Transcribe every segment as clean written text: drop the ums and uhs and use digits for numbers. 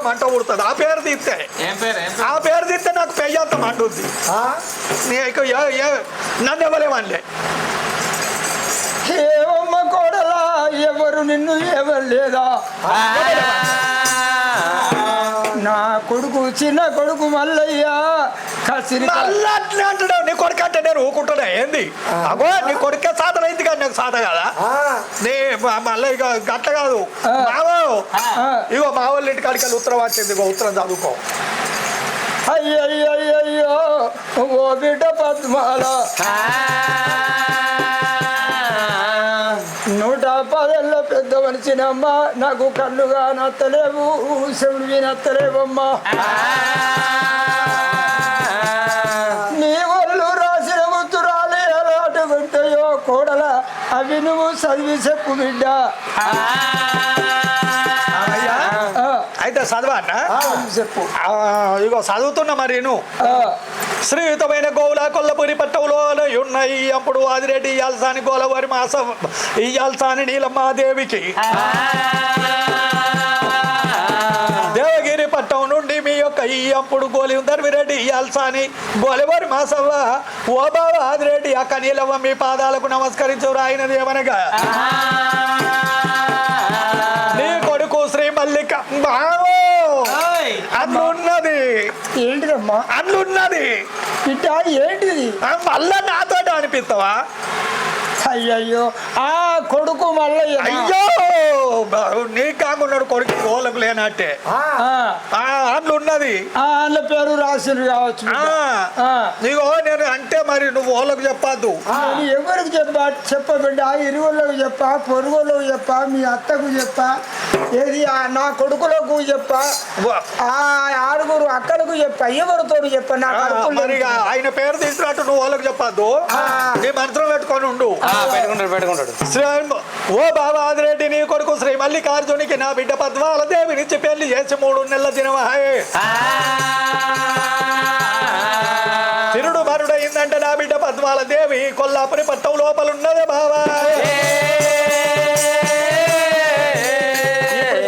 మంట పుడుతుంది. ఆ పేరు తీస్తే నాకు పెయ్యంత మంటుంది. నన్ను ఇవ్వలేమనిలే. ఏమమ్మ కోడలా ఎవరు నిన్ను ఎవరు లేదా? నా కొడుకు చిన్న కొడుకు మల్లయ్య అట్లా అంటాడు. నీ కొడుకు అంటే నేను ఊకుంటున్నా ఏంది? అగో నీ కొడుకే సాధన అయింది కానీ నాకు సాధ కదా. నీ మల్లయ్య గట్ల కాదు మావో. ఇగో మా వాళ్ళ ఇంటికాడికి వెళ్ళి ఉత్తరం వచ్చింది. ఉత్తరం చదువుకో. అయ్యయ్యో ఓ బిడ్డ పద్మాల 110 పెద్ద మనిషినమ్మా. నాకు కళ్ళుగా నత్తలేవు, చెవులు నత్తలేవమ్మా. నీ వాళ్ళు రాసిన ఉత్తరాలు ఎలాంటి ఉంటాయో కోడల అవి నువ్వు చదివి చెప్పు బిడ్డ. అయితే చదవా అన్న చెప్పు. ఇగో చదువుతున్నా మరి. శ్రీయుతమైన గోవుల కొల్లపురి పట్టవులో ఉన్నాయి. అప్పుడు ఆదిరెడ్డి ఇయ్యాల్సాని గోలవారి మాసం ఇయ్యాల్సాని నీలమ్మాదేవికి దేవగిరి పట్టం నుండి మీ యొక్క ఈ అప్పుడు గోలి ధర్మిరెడ్డి ఇయ్యాల్సాని గోలవారి మాసవ్వ ఓ బావ ఆదిరెడ్డి అక్క నీలమ్మ మీ పాదాలకు నమస్కరించు రాయినది ఏమనగా నీ కొడుకు శ్రీ మల్లిక బావో అట్లున్నది. ఏంటిదమ్మా అట్లున్నది బిడ్డ? ఏంటిది? మళ్ళా నాతో అనిపిస్తావా? అయ్యయ్యో ఆ కొడుకు మల్లయ్య. అయ్యో నీ కాకున్నాడు కొడుకు గోలకు లేనట్టే అట్లున్నది. వాళ్ళ పేరు రాసిండ్రు కావచ్చు. నీగో నేను అంటే మరి నువ్వు వాళ్ళకు చెప్పద్దు. ఎవరికి చెప్ప బిడ్డ? ఇరువులకు చెప్పా, పొరుగులకు చెప్పా, మీ అత్తకు చెప్పా, ఏది నా కొడుకులకు చెప్పా, ఆ 6 అక్కలకు చెప్పా, ఎవరితో చెప్పా? నా మరి ఆయన పేరు తీసుకున్నట్టు నువ్వు వాళ్ళకు చెప్పద్దు. నీ మంత్రం పెట్టుకొని ఉండు. పెట్టుకుంటాడు. ఓ బాబా ఆదిరెడ్డి నీ కొడుకు శ్రీ మల్లికార్జునికి నా బిడ్డ పద్మాల దేవినిచ్చి పెళ్లి చేసి 3 నెలల దినమాయే. తిరుడు మరుడయిందంటే నా బిడ్డ పద్మాల దేవి కొల్లాపురి పట్టం లోపల ఉన్నదే బాబా.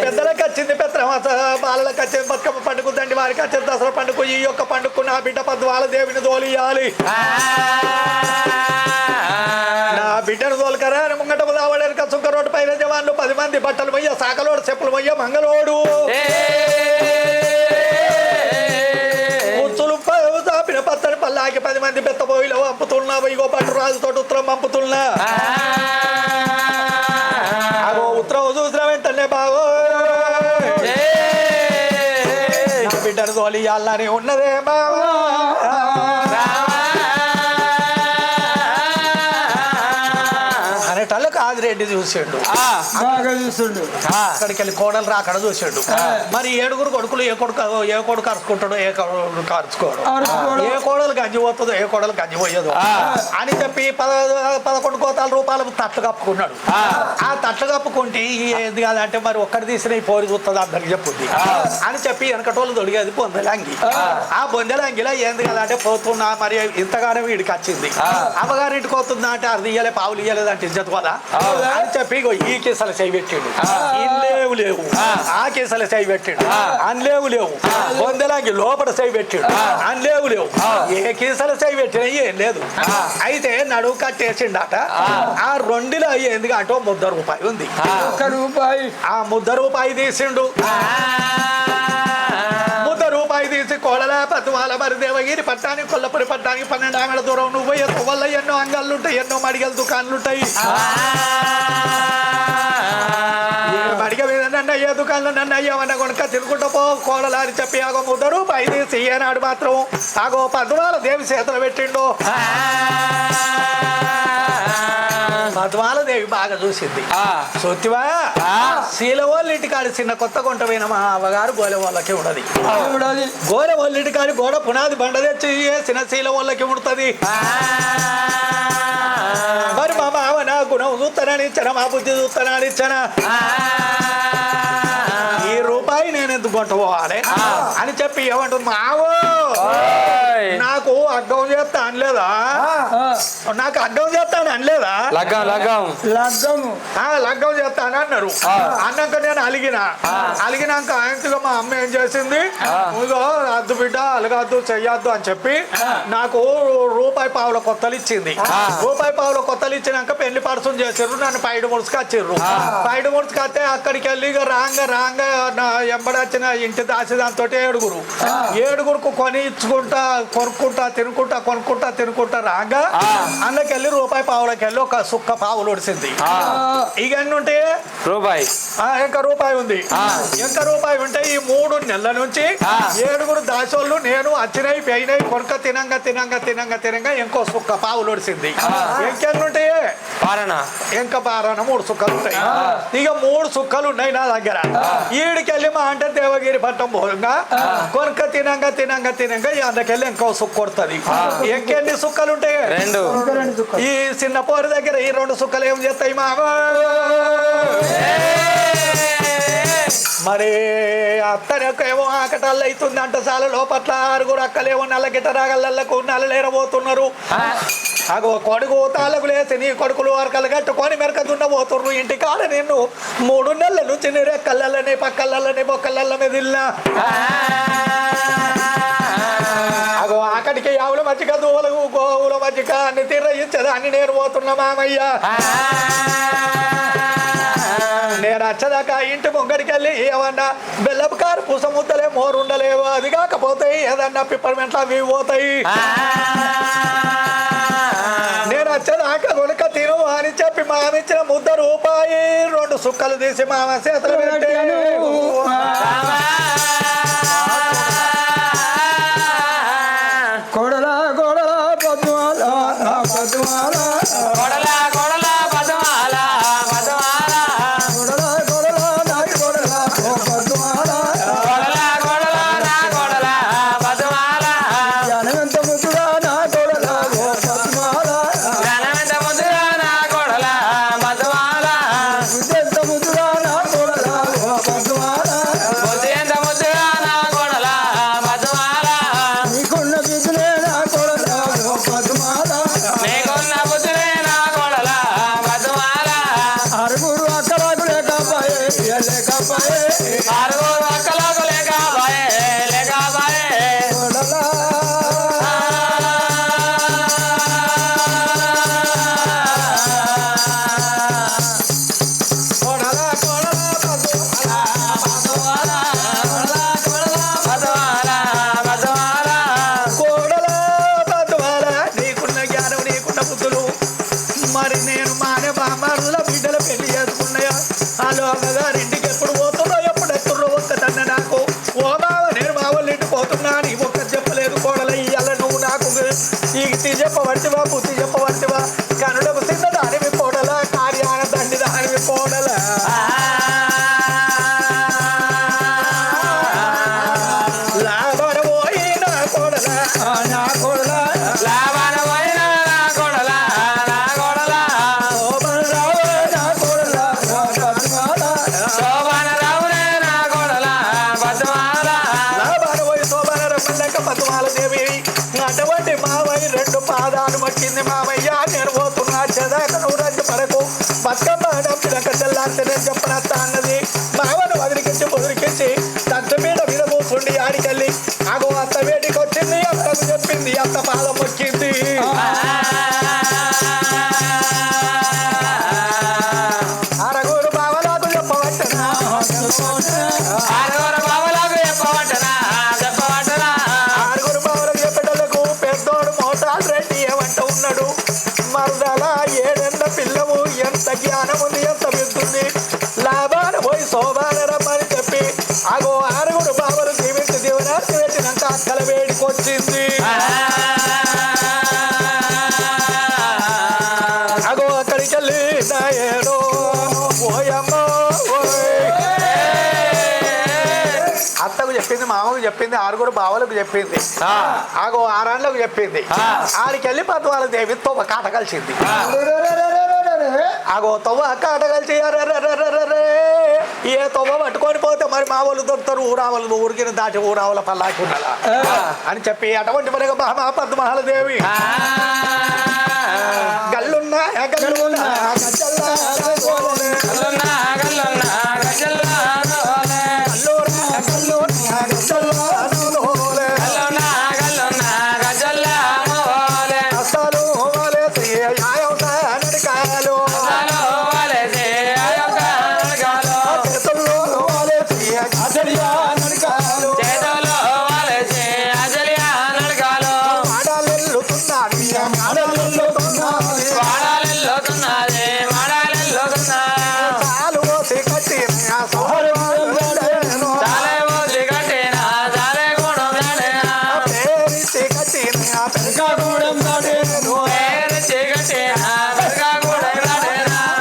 పెద్దలకు వచ్చింది పెద్దమాస, బాలలకు వచ్చింది బతుకమ్మ పండుగ, దండి వారికి వచ్చింది దసరా పండుగ. ఈ యొక్క పండుగకు నా బిడ్డ పద్మాల దేవిని తోలియాలి. నా బిడ్డను తోలుకరా ముంగట దావడానికి సుంక రోడ్డు పైన జవాన్లు 10 మంది బట్టలు మొయ్య, సాకలోడు చెప్పులు మొయ్య, మంగళోడు ఉచ్చులు చాపిన పచ్చని పల్లాకి 10 మంది పెద్ద పోయిలో పంపుతున్నా. ఇగో పట్టు రాజుతో ఉత్తరం పంపుతున్నా. అగో ఉత్తరం చూసిన వెంటనే బాగో నా బిడ్డను తోలియాలని ఉన్నదే బావా. అనేటాళ్ళకి ఆదిరెడ్డి చూసాడు, బాగా చూస్తుండు. అక్కడికి వెళ్ళి కోడలు రా అక్కడ చూసాడు. మరి 7 కొడుకులు ఏ కొడుకు అరుచుకుంటాడో ఏ కొడుకు అరుచుకోడు, ఏ కోడలు గంజి పోతుందో ఏ కోడలు గంజి పోయేదో అని చెప్పి 11 కోటాల రూపాయలు తట్లు కప్పుకున్నాడు. ఆ తట్లు కప్పుకుంటే ఏంది కాదంటే మరి ఒక్కటి తీసిన ఈ పోరి చూస్తుంది అందరికి చెప్పుద్ది అని చెప్పి వెనకటోళ్ళు దొడిగేది బొందెలంగి. ఆ బొందెలంగిలా ఏంది కదంటే పోతున్నా మరి ఇంతగానో వీడికి వచ్చింది. అమ్మగారింటికి వస్తుందా అంటే అది ఇయ్యలే పావులు ఇయ్యలేదు అంటే ఇజ్జత్ వల్ల అని చెప్పి ఈ కేసులు చేయి పెట్టాడు. ఇల్లేవు లేవు ఆ కేసులు చేయి పెట్టాడు. అన్లేవు లేవు బొందెలంగి లోపల చేయి పెట్టాడు. అన్లేవు లేవు ఏ కేసులు చేయి పెట్టినా ఏం లేదు. అయితే నడువు కట్టేసిండట. ఆ 2లో ఎందుకంటే ₹1 ఉంది. ₹1 ఆ ₹1 తీసిండు. ₹1 తీసి కోడల పద్మాల మరి దేవగిరి పట్టానికి కొల్లపురి పట్టానికి 12 ఆమెల దూరం నువ్వు పోయే వల్ల ఎన్నో అంగాళ్ళు ఉంటాయి, ఎన్నో మడిగల దుకాణాలు ఉంటాయి. మడిగ మీద నన్ను అయ్యే దుకాణంలో నన్ను అయ్యామన్న కొనుక తిరుగుకుంటూ పో కోడల అని చెప్పి ఆగో ₹1 తీసి ఏనాడు మాత్రం ఆగో పద్మాల దేవి చేతులు పెట్టిండు. పద్మాల దేవి బాగా చూసింది. సొత్తివా శీల వాళ్ళ ఇంటికాడి చిన్న కొత్త కొంట పోయిన మా అవ్వగారు గోలె వాళ్ళకి ఉండదు. గోలె వాళ్ళ ఇంటికాడి గోడ పునాది బండ తెచ్చి చిన్న శీల వాళ్ళకి ఉడుతుంది. మరి మా మామ నా గుణం చూస్తానని ఇచ్చానా, మా బుద్ధి చూస్తానని ఇచ్చానా, ఈ రూపాయి రూపాయి నేను ఎందుకు కొంట పోవాలి అని చెప్పి ఏమంటుంది మావో నాకు అడ్డం చేస్తా అనలేదా నాకు అడ్డం చేస్తాను అనలేదా లగ్గం చేస్తాను అన్నారు అన్నాక నేను అలిగినాక ఆయనగా మా అమ్మ ఏం చేసింది ఇదో అద్దు బిడ్డ అలగద్దు చెయ్యొద్దు అని చెప్పి నాకు రూపాయి పావుల కొత్తలు ఇచ్చింది రూపాయి పావుల కొత్తలు ఇచ్చినాక పెళ్లి పర్సం చేసారు నన్ను పైడు ముడుచుకొచ్చిర్రు పైడు ముడుచుకొస్తే అక్కడికి వెళ్ళి రాంగ నా ఎంబడొచ్చిన ఇంటి దాచిదాంతో ఏడుగురుకు కొని ఇచ్చుకుంటా కొనుక్కుంటా రాగా అందుకెళ్ళి రూపాయి పావులకి వెళ్ళి ఒక సుక్క పావులు ఒడిసింది ఇక ఎన్ని ఉంటాయి ఇంకా రూపాయి ఉంది ఇంకా రూపాయి ఉంటే ఈ 3 నెలల నుంచి 7 దాసోళ్ళు నేను వచ్చినాయి పోయినాయి కొనుక తినంగా ఇంకో సుక్క పావులు ఒడిసింది ఇంకెన్ని ఉంటాయి ఇంకా పారాన 3 సుక్కలు ఉంటాయి ఇక 3 సుక్కలు ఉన్నాయి నా దగ్గర ఈడికెళ్ళి మా అంటే దేవగిరి పట్టం పోగా కొనుక తినంగా అందుకెళ్ళి ఇంకో సుక్క కొడుతుంది ఇంకెన్ని సుక్కలు ఉంటాయి 2 ఈ చిన్న పోరు దగ్గర ఈ 2 సుక్కలు ఏం చేస్తాయి మామా మరి అత్తనేమో ఆకటాళ్ళు అవుతుంది అంట చాలా లోపట్ల 6 అక్కలేమో నల్లగిట్ట రాగలకు నల్లలేరబోతున్నారు అగో కొడుకు తాళ్ళకు లేసి నీ కొడుకులు వరకలు కట్టుకొని మెరక దున్నబోతున్నారు ఇంటికాడ నిన్ను 3 నెలల నుంచి నీ రెక్కలని పక్కలని బొక్కల మీద ఇల్లా అగో అక్కడికి ఆవుల మధ్యక దూలకు గోవుల మధ్యక అన్ని తిర్రయించదు అన్ని నేను పోతున్నా మామయ్య నేను వచ్చదాకా ఇంటి ముంగడికి వెళ్ళి ఏమన్నా బెల్లపు కారు పూస ముద్దలే మోరు ఉండలేవు అది కాకపోతాయి ఏదన్నా పిప్పర్మెంట్లు అవి పోతాయి నేను వచ్చేదాకా కొనుక తిను అని చెప్పి మామిచ్చిన ముద్ద రూపాయి 2 సుక్కలు తీసి మామ చేతులు పెట్టి మరి నేను మానే బామ్మల బిడ్డల పెళ్లి చేసుకున్నాయా ఇంటికి ఎప్పుడు పోతుందో ఎప్పుడు ఎత్తుర్రో ఒక్కదన్న నాకు ఓ బావ నేను బావోళ్ళ ఇంటికి పోతున్నా నీ ఒక్కరు చెప్పలేదు కోడల ఇయ్యాల నువ్వు నాకు ఈ చెప్పబడివా బుద్ధి చెప్పబడివా కనులకు తిన్న దానివి కోడల కార్యాన దండి దానివి కోడల లాభన పోయిన కోడల నా కోడల అటువంటి మావయ్య 2 పాదాలు మట్టింది మావయ్య నేను పోతున్నా చెదాక నువ్వు రండి పరకు బతుకమ్మ నప్పినాక తెల్లారితే నేను చెప్పనత్త అన్నది మావను వదిలికించి తట్ట మీద కూర్చుండి ఆడికెళ్ళి అగో అత్త వేడికి వచ్చింది అత్తకు చెప్పింది అత్త పాదం మొక్కింది అరగూరు బావలాకు చెప్పవట్టనా మరదల 7 ఏళ్ల పిల్లవు ఎంత జ్ఞానం ఉంది ఎంత వింటుంది లాభాన పోయి శోభాన రమ్మని చెప్పి అగో 6 బావలు జీవించి దీవనార్థి పెట్టినాక అక్కల వేడికొచ్చింది అగో అక్కడికి వెళ్ళి నా ఏడో ఓయమ్మో అత్తకు చెప్పింది మామకు చెప్పింది 6 బావలకు చెప్పింది ఆగో 6 ఏళ్ళకు చెప్పింది ఆడికెళ్ళి పద్మాల దేవి తొవ్వ కాట కలిసింది ఆగో తొవ్వ కాట కలిసి ఏ తొవ్వ పట్టుకొని పోతే మరి మా వాళ్ళు దొరుకుతారు ఊరావలు ఊరికిన దాటి ఊరావల పల్లాకి ఉండాలా అని చెప్పి అటువంటి మనకి పద్మహాలదేవి గల్లున్నా గల్లున్నా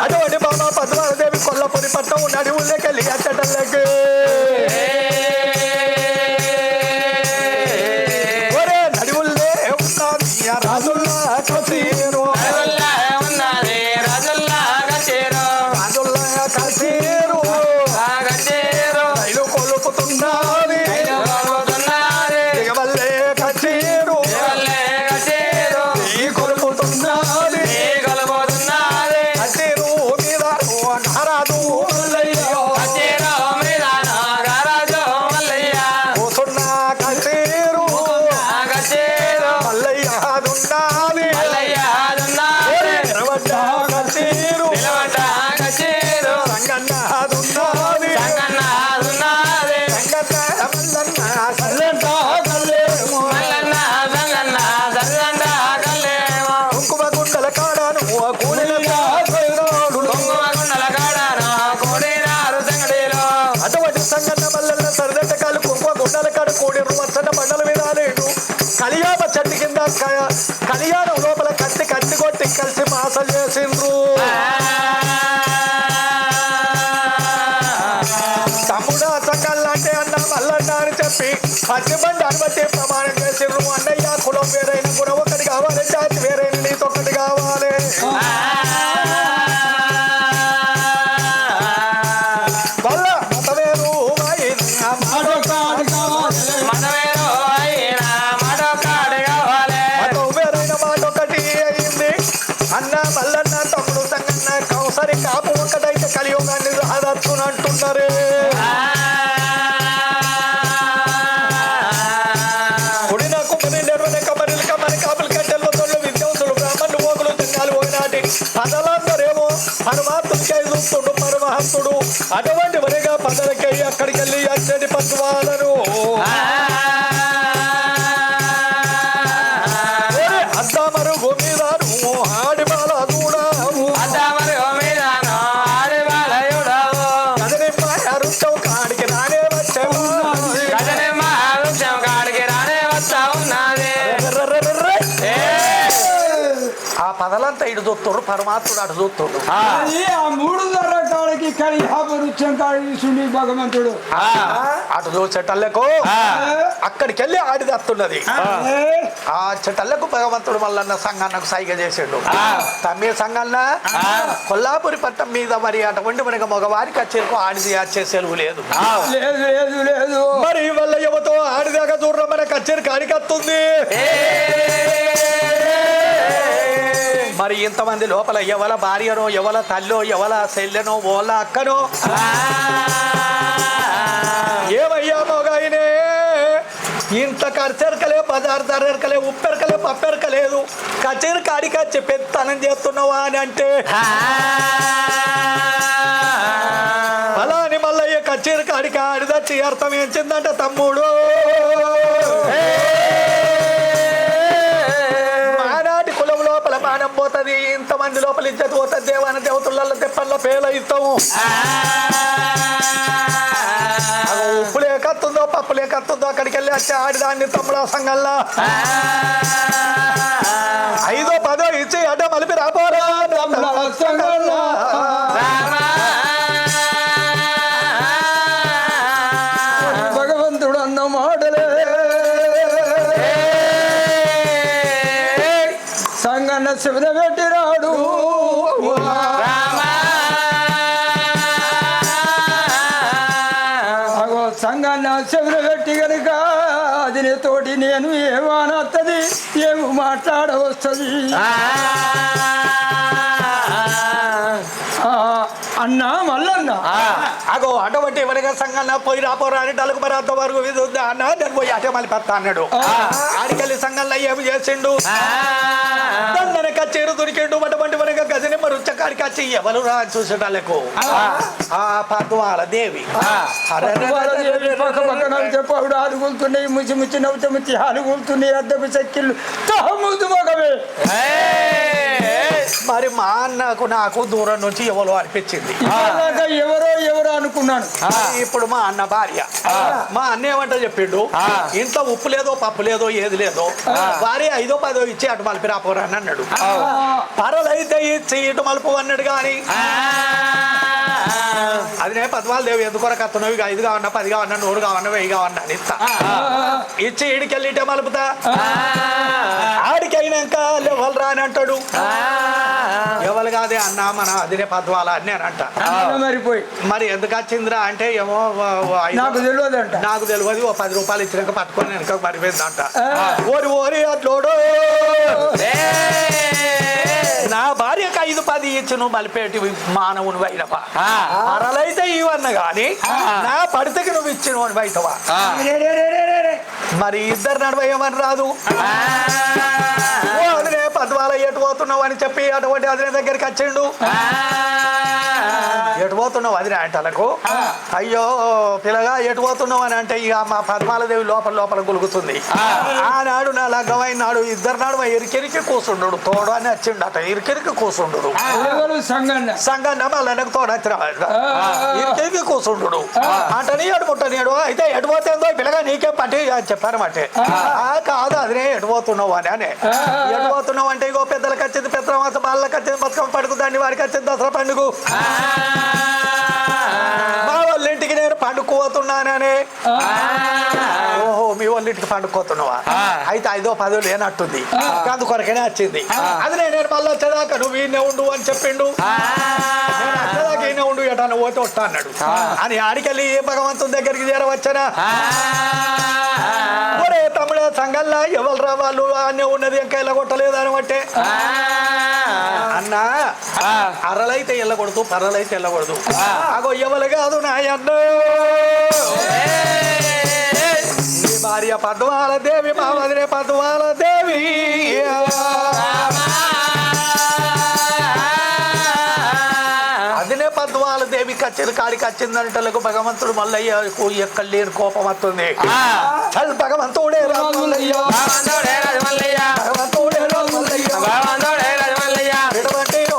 అటువంటి బాబా పద్మాదేవి కొల్లపూరి పట్టం నడువుల్లోకెళ్ళి అచ్చటల్లకి ఒరే నడువుల్లే ఉన్నది రాజుల్లా కసీరు రైలు కొలుపుతున్నది దిగవల్లే కచీరు కొలుపుతున్నది కచీరు మీద నారాజు కూసున్న కచీరు మల్లయ్య కచీరు సంగన్నదున్నది కుంకుమ గుండల కాడను అటువంటి సంగన్న మల్లన్న సరిదట్టకాలు కుంకుమ గుండల కాడ కూడిరు వచ్చన్న మండల మీద లేదు కలియామ చెట్టు కింద కలియాణం లోపల కత్తి కొట్టి కలిసి మాసలు చేసిండ్రు తమ్ముడు సంఘాలంటే అన్న మల్లన్న అని చెప్పి 10 మంది అనుమతి ప్రమాణం చేసిండ్రు అన్నయ్య కులం వేరైన కూడా ఒకటి కావాలి జాతి వేరైన నీతో ఒకటి కావాలి వల్ల మతవేరు వేరైన మాట ఒకటి అయింది అన్న మల్లన్న తమ్ముడు సంగన్న కౌసరి కాపు ఒకటైతే కలియుగాన్ని ఆదర్శునంటున్నారే పదలందరేమో పరమాత్మకై చూస్తుండు పరమహంసుడు అటువంటి వరిగా పదలకై అక్కడికి వెళ్ళి అచ్చడి పద్వాలను అద్దామరుగు మీద ఆడిమాల చూడావు కదనిమ్మ కాడికి రానే వచ్చావు ఆ పదలంతా ఇటు చూస్తుడు పరమాత్ముడు అటు చూస్తుడు ఆ 3 రకాలకి కలిహాపరుత్యం కాడి భగవంతుడు అటు చూసేటల్లకు అక్కడికి వెళ్ళి ఆడిదత్తున్నది ఆ చెట్టల్లకు భగవంతుడు మల్లన్న సంఘాన్నకు సైగ చేసాడు తమ్మి సంఘాన్న కొల్లాపురి పట్టం మీద మరి అటువంటి మనకి మగవారికి వచ్చేందుకు ఆడిది వచ్చే సెలవు లేదు మరి వల్ల యువతో ఆడిదాకా చూడడం మన కచ్చేరి కాడికత్తుంది మరి ఇంతమంది లోపల ఎవల భార్యనో ఎవల తల్లో ఎవల చెల్లెనో ఓల అక్కనో ఏమయ్యా మొగాయనే ఇంత ఖర్చెరకలే పదార్థారెరకలే ఉప్పెరకలే పప్పెరకలేదు కచేరి కాడికి వచ్చి పెత్తనం చేస్తున్నావా అని అంటే అలా అని మల్లయ్య కచేరి కాడికి ఆడిదచ్చి అర్థం ఏంచిందంట తమ్ముడు మానం పోతుంది ఇంతమంది లోపల ఇజ్జత్ పోతుంది దేవాన దేవతల తెప్పల్లో పేలయిస్తాము ఉప్పు లేకత్తుందో పప్పు లేకత్తుందో అక్కడికి వెళ్ళి వచ్చి ఆడిదాన్ని తమ్ముడు సంఘంలో 5ో 10ో ఇచ్చి అడ్డ మలిపి రాపోరా భగవంతుడు అన్న మాటలే సంగన్న శివద పెట్టినాడు తోటి నేను ఏమనొస్తుంది ఏమి మాట్లాడవస్తుంది అన్నా మల్లన్న అగో అటువంటి ఎవరిగా సంఘాన్ని పోయి రాపోరా అని డలుగు మరి అంతవరకు అన్న నేను పోయి అటే మళ్ళీ పెడతా అన్నాడు ఆడికెళ్ళి సంఘంలో ఏమి చేసిండు వెనక చేరు దొరికిండు అటువంటి వనక గజని మరి ఉచ్చకాడికి వచ్చి ఎవరు రా చూసేటాలకు ఆ పద్మాల దేవి చెప్పాడు ఆలుగులుతున్నాయి ముచ్చి ముచ్చి నవ్వుతూ ముచ్చి ఆలుగులుతున్నాయి అద్దపు చెక్కిళ్ళు తహముదు మగవే మరి మా అన్నకు నాకు దూరం నుంచి ఎవరో అనిపించింది ఎవరో అనుకున్నాను ఇప్పుడు మా అన్న భార్య మా అన్న ఏమంటా చెప్పిండు ఇంట్లో ఉప్పు లేదో పప్పు లేదో ఏది లేదో భార్య 5 10 ఇచ్చి అటు మలిపి రాపోరా అని అన్నాడు పరలైతే ఇచ్చి ఇటు మలుపు అన్నాడు కానీ అది నేను పద్మాల దేవి ఎందుకొరకు అత్తనవి 5 కావన్నా 10 కావన్నా 100 కావన్నా 1000 కావన్నా అని ఇస్తా ఇచ్చి ఈడికెళ్ళి ఇటే మలుపుతా ఆడికైనాక లెవెల్ రాని అంటాడు ఎవరు కాదే అన్న మన అదినే పద్మాల అని నేను అంట మరి ఎందుకు వచ్చిందిరా అంటే ఏమో నాకు తెలియదు నాకు తెలియదు 10 రూపాయలు ఇచ్చినాక పట్టుకొని వెనక పడిపోయిందంట ఓరి అట్లోడు నా భార్యకు 5 10 ఇచ్చి నువ్వు మలిపేటి మానవుని వైనవా అరలైతే ఇవన్న గాని నా పడితేకి నువ్వు ఇచ్చిన బయటవా మరి ఇద్దరు నడవయ్యమని రాదు అదినే పద్మాల ఎటు పోతున్నావు అని చెప్పి అటువంటి అదినే దగ్గరికి వచ్చిండు ఎటు పోతున్నావు అదినే అంటలకు అయ్యో పిల్లగా ఎటు పోతున్నావు అని అంటే ఇక మా పద్మాలదేవి లోపల గులుగుతుంది ఆనాడు నా లగ్గమైన నాడు ఇద్దరు నాడు ఇరికిరికి కూర్చుండు తోడు అని వచ్చిండట ఇరికిరికి కూర్చుండు సంగన్న మళ్ళీ తోడు వచ్చిన ఇరికిరికి కూర్చుండు అంటని ఎటు ముట్టనియాడు అయితే ఎటు పోతుందో పిల్లగా నీకే పట్టి చెప్పారన్నమాట కాదు అదినే ఎటు పోతున్నావు అని ఎటు పోతున్నావు అంటే ఇగో పెద్దలకు వచ్చింది పెద్దమాస బాళ్ళకి వచ్చింది బతుకమ్మ పండుగ దాన్ని వారికి వచ్చింది దసరా పండుగ మా వాళ్ళ ఇంటికి నేను పండుకోతున్నానని ఓహో మీ వాళ్ళ ఇంటికి పండుకోతున్నావా అయితే 5 10 లేనట్టుంది అందుకొరకనే వచ్చింది అది నేను మళ్ళీ వచ్చేదాకా నువ్వు ఈయన ఉండు అని చెప్పిండు వచ్చేదాకా ఈయన ఉండు ఎటా పోతే వస్తా అన్నాడు అని ఆడికెళ్ళి ఏ భగవంతుని దగ్గరికి చేరవచ్చనా ఒరే తమ్ముడే సంఘంలో ఎవరు రావాళ్ళు అన్నీ ఉన్నది ఇంకా వెళ్ళగొట్టలేదు అని బట్టే అన్నా అరలైతే వెళ్ళకూడదు పర్రలైతే వెళ్ళకూడదు అగో ఎవరు కాదు నాయన్న నీ భార్య పద్మాల దేవి మా వదిలే పద్మాల దేవి అదినే పద్మాల దేవి కచ్చింది కాడికి వచ్చిందంటలకు భగవంతుడు మల్లయ్యకు ఎక్కడ లేని కోపం వస్తుంది చల్ భగవంతుడే రాజమల్లయ్య భగవంతుడే రాజమల్లయ్య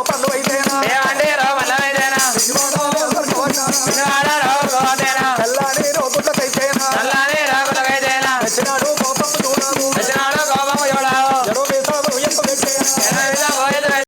పండు అయితేనా